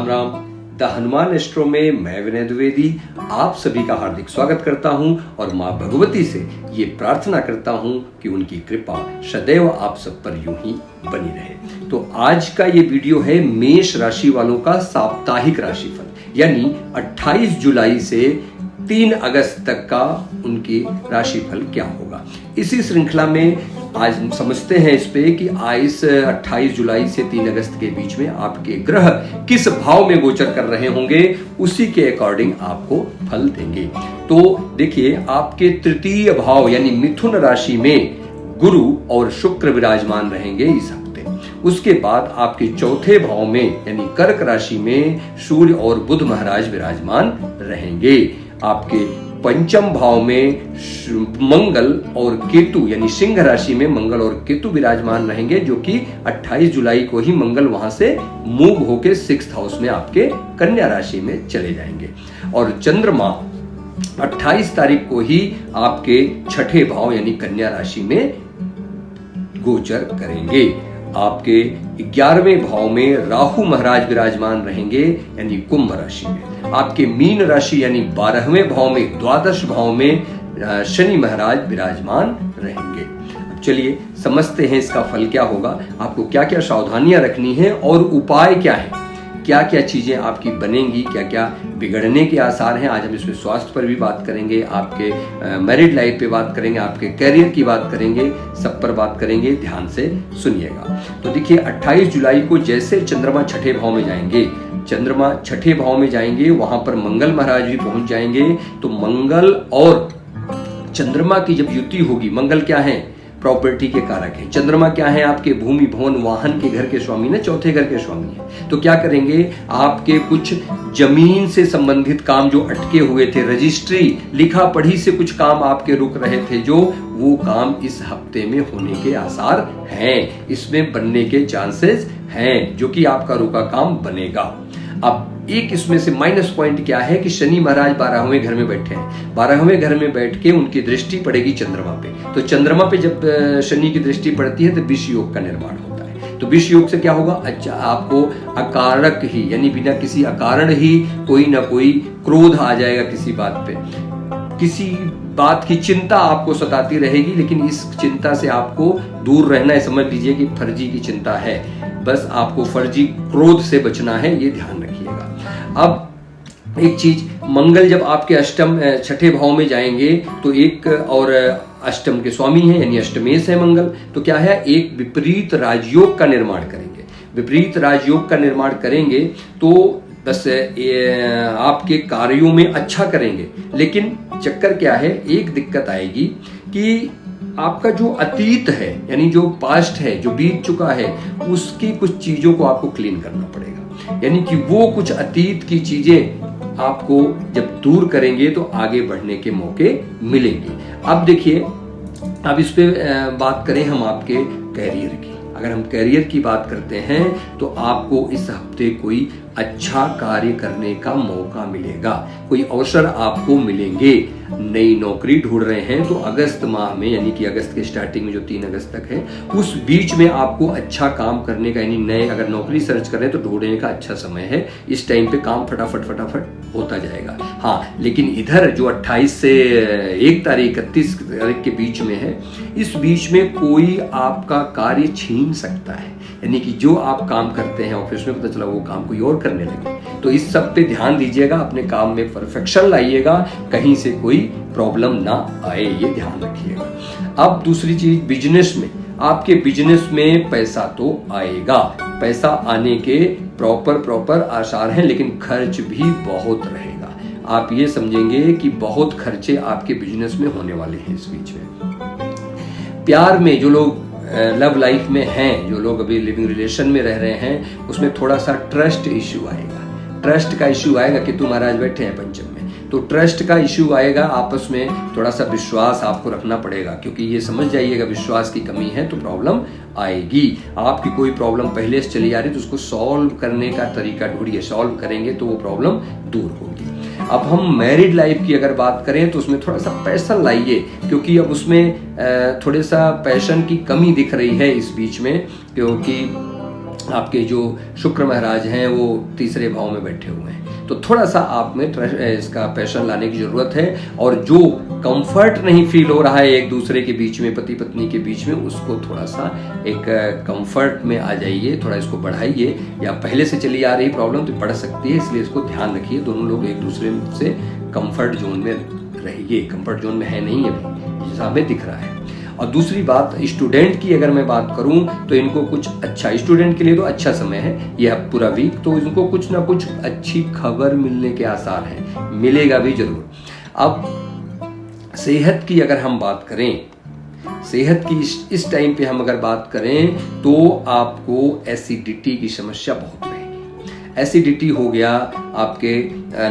Ram. The Hanuman astro में मैं विनय द्विवेदी आप सभी का हार्दिक स्वागत करता हूं और मां भगवती से ये प्रार्थना करता हूं कि उनकी कृपा सदैव आप सब पर यूं ही बनी रहे। तो आज का ये वीडियो है मेष राशि वालों का साप्ताहिक राशिफल, यानी 28 जुलाई से 3 अगस्त तक का उनकी राशिफल क्या होगा। इसी श्रृंखला में आज हम समझते हैं इस पे कि इस 28 जुलाई से 3 अगस्त के बीच में आपके ग्रह किस भाव में गोचर कर रहे होंगे, उसी के अकॉर्डिंग आपको फल देंगे। तो देखिए, आपके तृतीय भाव यानी मिथुन राशि में गुरु और शुक्र विराजमान रहेंगे इस हफ्ते। उसके बाद आपके चौथे भाव में यानी कर्क राशि में सूर्य और बुध महाराज विराजमान रहेंगे। आपके पंचम भाव में मंगल और केतु यानी सिंह राशि में मंगल और केतु विराजमान रहेंगे, जो कि 28 जुलाई को ही मंगल वहां से मूव होके 6th हाउस में आपके कन्या राशि में चले जाएंगे। और चंद्रमा 28 तारीख को ही आपके छठे भाव यानी कन्या राशि में गोचर करेंगे। आपके 11वें भाव में राहु महाराज विराजमान रहेंगे यानी कुंभ राशि में। आपके मीन राशि यानी 12वें भाव में द्वादश भाव में शनि महाराज विराजमान रहेंगे। अब चलिए समझते हैं इसका फल क्या होगा, आपको क्या क्या सावधानियां रखनी है और उपाय क्या है, क्या क्या चीजें आपकी बनेंगी, क्या क्या बिगड़ने के आसार हैं। आज हम इसमें स्वास्थ्य पर भी बात करेंगे, आपके मैरिड लाइफ पे बात करेंगे, आपके करियर की बात करेंगे, सब पर बात करेंगे, ध्यान से सुनिएगा। तो देखिए, 28 जुलाई को जैसे चंद्रमा छठे भाव में जाएंगे, चंद्रमा छठे भाव में जाएंगे, वहां पर मंगल महाराज भी पहुंच जाएंगे। तो मंगल और चंद्रमा की जब युति होगी, मंगल क्या है, प्रॉपर्टी के कारक है, चंद्रमा क्या है, आपके भूमि भवन वाहन के घर के स्वामी ना, चौथे घर के स्वामी है। तो क्या करेंगे, आपके कुछ जमीन से संबंधित काम जो अटके हुए थे, रजिस्ट्री लिखा पढ़ी से कुछ काम आपके रुक रहे थे, जो वो काम इस हफ्ते में होने के आसार हैं, इसमें बनने के चांसेस हैं, जो कि आपका रुका काम बनेगा। अब एक इसमें से माइनस पॉइंट क्या है कि शनि महाराज 12वें घर में बैठे हैं। 12वें घर में बैठ के उनकी दृष्टि पड़ेगी चंद्रमा पे। तो चंद्रमा पे जब शनि की दृष्टि पड़ती है तो विष योग का निर्माण होता है। तो विष योग से क्या होगा, अच्छा आपको अकारक ही यानी बिना किसी अकारण ही कोई ना कोई क्रोध आ जाएगा किसी बात पे, किसी बात की चिंता आपको सताती रहेगी, लेकिन इस चिंता से आपको दूर रहना है। समझ लीजिए कि फर्जी की चिंता है, बस आपको फर्जी क्रोध से बचना है, ये ध्यान रखिएगा। अब एक चीज, मंगल जब आपके अष्टम छठे भाव में जाएंगे तो एक और अष्टम के स्वामी है यानी अष्टमेश है मंगल, तो क्या है, एक विपरीत राजयोग का निर्माण करेंगे। विपरीत राजयोग का निर्माण करेंगे तो बस आपके कार्यों में अच्छा करेंगे, लेकिन चक्कर क्या है, एक दिक्कत आएगी कि आपका जो अतीत है यानी जो पास्ट है, जो बीत चुका है, उसकी कुछ चीजों को आपको क्लीन करना पड़ेगा। यानी कि वो कुछ अतीत की चीजें आपको जब दूर करेंगे तो आगे बढ़ने के मौके मिलेंगे। अब देखिए, अब इस पे बात करें हम आपके कैरियर की। अगर हम कैरियर की बात करते हैं तो आपको इस हफ्ते कोई अच्छा कार्य करने का मौका मिलेगा, कोई अवसर आपको मिलेंगे। नई नौकरी ढूंढ रहे हैं तो अगस्त माह में यानी कि अगस्त के स्टार्टिंग में जो 3 अगस्त तक है, उस बीच में आपको अच्छा काम करने का, यानी नए अगर नौकरी सर्च कर रहे हैं तो ढूंढने का अच्छा समय है। इस टाइम पे काम फटाफट होता जाएगा। हाँ, लेकिन इधर जो 28 से 1 तारीख 31 तारीख के बीच में है, इस बीच में कोई आपका कार्य छीन सकता है। यानी कि जो आप काम करते हैं ऑफिस में, पता चला वो काम कोई और करने लगे। तो इस सब पे ध्यान दीजिएगा, अपने काम में परफेक्शन लाइएगा, कहीं से कोई प्रॉब्लम ना आए, ये ध्यान रखिएगा। अब दूसरी चीज, बिजनेस में, आपके बिजनेस में पैसा तो आएगा, पैसा आने के प्रॉपर आसार हैं, लेकिन खर्च भी बहुत रहेगा। आप ये समझेंगे कि बहुत खर्चे आपके बिजनेस में होने वाले हैं इस बीच में। प्यार में जो लोग लव लाइफ में हैं, जो लोग अभी लिविंग रिलेशन में रह रहे हैं, उसमें थोड़ा सा ट्रस्ट इश्यू आएगा। ट्रस्ट का इश्यू आएगा कि तुम महाराज बैठे हैं पंचम में, तो ट्रस्ट का इश्यू आएगा। आपस में थोड़ा सा विश्वास आपको रखना पड़ेगा, क्योंकि ये समझ जाइएगा विश्वास की कमी है तो प्रॉब्लम आएगी। आपकी कोई प्रॉब्लम पहले से चली आ रही तो उसको सॉल्व करने का तरीका ढूंढिए, सॉल्व करेंगे तो वो प्रॉब्लम दूर होगी। अब हम मैरिड लाइफ की अगर बात करें तो उसमें थोड़ा सा पैशन लाइए, क्योंकि अब उसमें थोड़े सा पैशन की कमी दिख रही है इस बीच में, क्योंकि आपके जो शुक्र महाराज हैं वो तीसरे भाव में बैठे हुए हैं, तो थोड़ा सा आप में इसका पैशन लाने की जरूरत है। और जो कंफर्ट नहीं फील हो रहा है एक दूसरे के बीच में, पति पत्नी के बीच में, उसको थोड़ा सा एक कंफर्ट में आ जाइए, थोड़ा इसको बढ़ाइए। या पहले से चली आ रही प्रॉब्लम तो बढ़ सकती है, इसलिए इसको ध्यान रखिए। दोनों लोग एक दूसरे से कंफर्ट जोन में रहिए। कंफर्ट जोन में है नहीं अभी, जैसा हमें दिख रहा है। और दूसरी बात, स्टूडेंट की अगर मैं बात करूं तो इनको कुछ अच्छा, स्टूडेंट के लिए तो अच्छा समय है यह पूरा वीक, तो इनको कुछ ना कुछ अच्छी खबर मिलने के आसार हैं, मिलेगा भी जरूर। अब सेहत की अगर हम बात करें, सेहत की इस टाइम पे हम अगर बात करें तो आपको एसिडिटी की समस्या बहुत रहेगी। एसिडिटी हो गया, आपके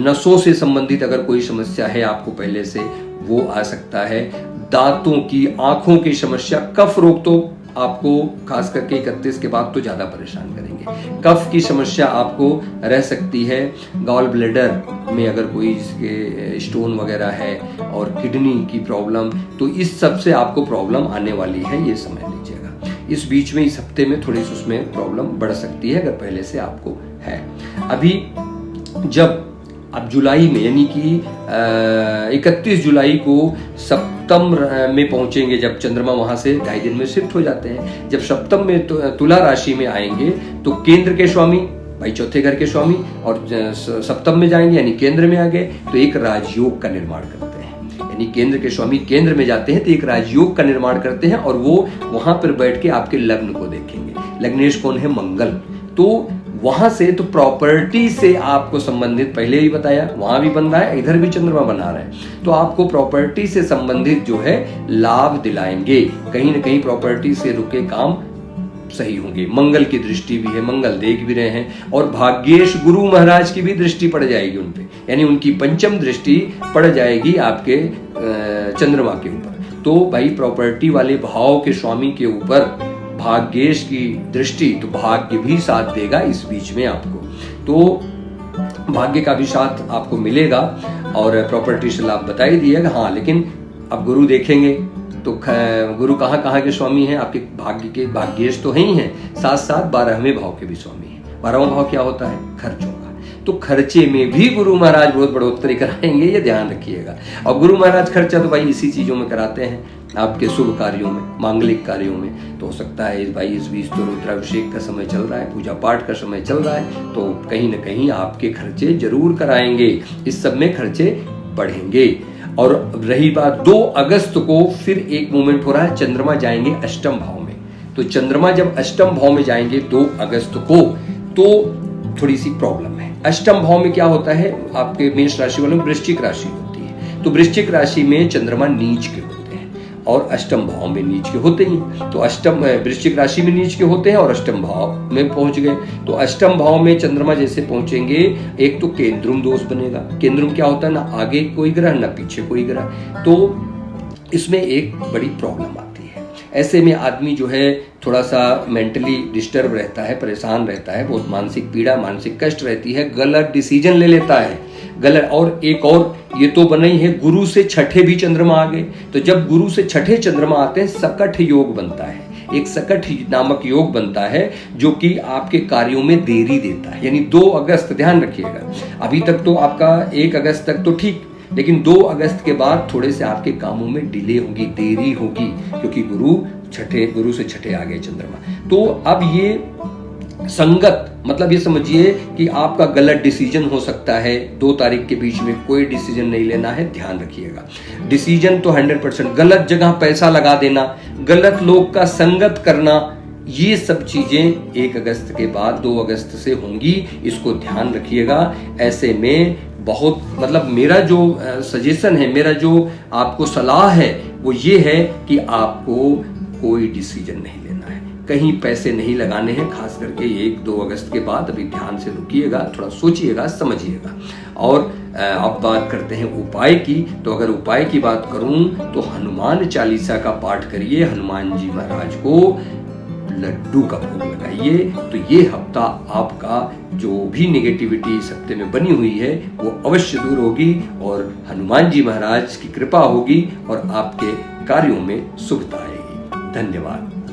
नसों से संबंधित अगर कोई समस्या है आपको पहले से, वो आ सकता है। दांतों की, आंखों की समस्या, कफ रोग तो आपको खास करके 31 के बाद तो ज्यादा परेशान करेंगे। कफ की समस्या आपको रह सकती है। गॉल ब्लैडर में अगर कोई स्टोन वगैरह है और किडनी की प्रॉब्लम, तो इस सब से आपको प्रॉब्लम आने वाली है, ये समझ लीजिएगा। इस बीच में, इस हफ्ते में थोड़ी सी उसमें प्रॉब्लम बढ़ सकती है अगर पहले से आपको है। अभी जब अब जुलाई में, यानी कि 31 जुलाई को सप्तम में पहुंचेंगे, जब चंद्रमा वहां से 2.5 दिन में शिफ्ट हो जाते हैं, जब सप्तम में तुला राशि में आएंगे तो केंद्र के स्वामी, भाई चौथे घर के स्वामी, और सप्तम में जाएंगे यानी केंद्र में आ गए तो एक राजयोग का निर्माण करते हैं। यानी केंद्र के स्वामी केंद्र में जाते हैं तो एक राजयोग का निर्माण करते हैं, और वो वहां पर बैठ के आपके लग्न को देखेंगे। लग्नेश कौन है? मंगल। तो वहां से तो प्रॉपर्टी से आपको संबंधित, पहले ही बताया, वहां भी बन रहा है, इधर भी चंद्रमा बना रहा है, तो आपको प्रॉपर्टी से संबंधित जो है लाभ दिलाएंगे। कहीं ना कहीं प्रॉपर्टी से रुके काम सही होंगे। मंगल की दृष्टि भी है, मंगल देख भी रहे हैं, और भाग्येश गुरु महाराज की भी दृष्टि पड़ जाएगी उन पे, यानी उनकी पंचम दृष्टि पड़ जाएगी आपके चंद्रमा के ऊपर। तो भाई प्रॉपर्टी वाले भाव के स्वामी के ऊपर भाग्येश की दृष्टि, तो भाग्य भी साथ देगा इस बीच में आपको, तो भाग्य का भी साथ आपको मिलेगा। और प्रॉपर्टी से लाभ बता ही दिएगा। हाँ, लेकिन अब गुरु देखेंगे तो गुरु कहाँ कहाँ के स्वामी हैं? आपके भाग्य के भाग्येश तो है ही हैं, साथ साथ 12वें भाव के भी स्वामी हैं। 12वां भाव क्या होता है? खर्चों का। तो खर्चे में भी गुरु महाराज बहुत बढ़ोतरी कराएंगे, ये ध्यान रखिएगा। और गुरु महाराज खर्चा तो भाई इसी चीजों में कराते हैं, आपके शुभ कार्यों में, मांगलिक कार्यों में। तो हो सकता है इस बीच तो रुद्राभिषेक का समय चल रहा है, पूजा पाठ का समय चल रहा है, तो कहीं ना कहीं आपके खर्चे जरूर कराएंगे। इस सब में खर्चे बढ़ेंगे। और रही बात 2 अगस्त को फिर एक मूवमेंट हो रहा है, चंद्रमा जाएंगे अष्टम भाव में। तो चंद्रमा जब अष्टम भाव में जाएंगे 2 अगस्त को, तो थोड़ी सी प्रॉब्लम है। अष्टम भाव में क्या होता है? आपके मेष राशि वालों में वृश्चिक राशि होती है, तो वृश्चिक राशि में चंद्रमा नीच के होते हैं और अष्टम भाव में नीच के होते हैं। तो अष्टम वृश्चिक राशि में नीच के होते हैं और अष्टम भाव में पहुंच गए। तो अष्टम भाव में चंद्रमा जैसे पहुंचेंगे, एक तो केंद्रुम दोष बनेगा। केंद्रुम क्या होता है? ना आगे कोई ग्रह ना पीछे कोई ग्रह, तो इसमें एक बड़ी प्रॉब्लम आती है। ऐसे में आदमी जो है थोड़ा सा मेंटली डिस्टर्ब रहता है, परेशान रहता है, बहुत मानसिक पीड़ा, मानसिक कष्ट रहती है, गलत डिसीजन ले लेता है, गलत। और एक और ये तो बना ही है, गुरु से छठे भी चंद्रमा आ गए। तो जब गुरु से छठे चंद्रमा आते हैं, सकट योग बनता है, एक सकट नामक योग बनता है जो कि आपके कार्यों में देरी देता है। यानी 2 अगस्त, ध्यान रखिएगा, अभी तक तो आपका 1 अगस्त तक तो ठीक, लेकिन 2 अगस्त के बाद थोड़े से आपके कामों में डिले होगी, देरी होगी, क्योंकि गुरु से छठे आ गए चंद्रमा। तो अब ये संगत, मतलब ये समझिए कि आपका गलत डिसीजन हो सकता है। 2 तारीख के बीच में कोई डिसीजन नहीं लेना है, ध्यान रखिएगा। डिसीजन तो 100%, गलत जगह पैसा लगा देना, गलत लोग का संगत करना, ये सब चीजें 1 अगस्त के बाद 2 अगस्त से होंगी, इसको ध्यान रखिएगा। ऐसे में बहुत, मतलब मेरा जो सजेशन है, मेरा जो आपको सलाह है वो ये है कि आपको कोई डिसीजन नहीं लेना है, कहीं पैसे नहीं लगाने हैं, खास करके 1-2 अगस्त के बाद। अभी ध्यान से रुकिएगा, थोड़ा सोचिएगा, समझिएगा। और अब बात करते हैं उपाय की। तो अगर उपाय की बात करूं तो हनुमान चालीसा का पाठ करिए, हनुमान जी महाराज को लड्डू का भोग लगाइए, तो ये हफ्ता आपका जो भी नेगेटिविटी इस हफ्ते में बनी हुई है वो अवश्य दूर होगी और हनुमान जी महाराज की कृपा होगी और आपके कार्यों में शुभता आएगी। धन्यवाद।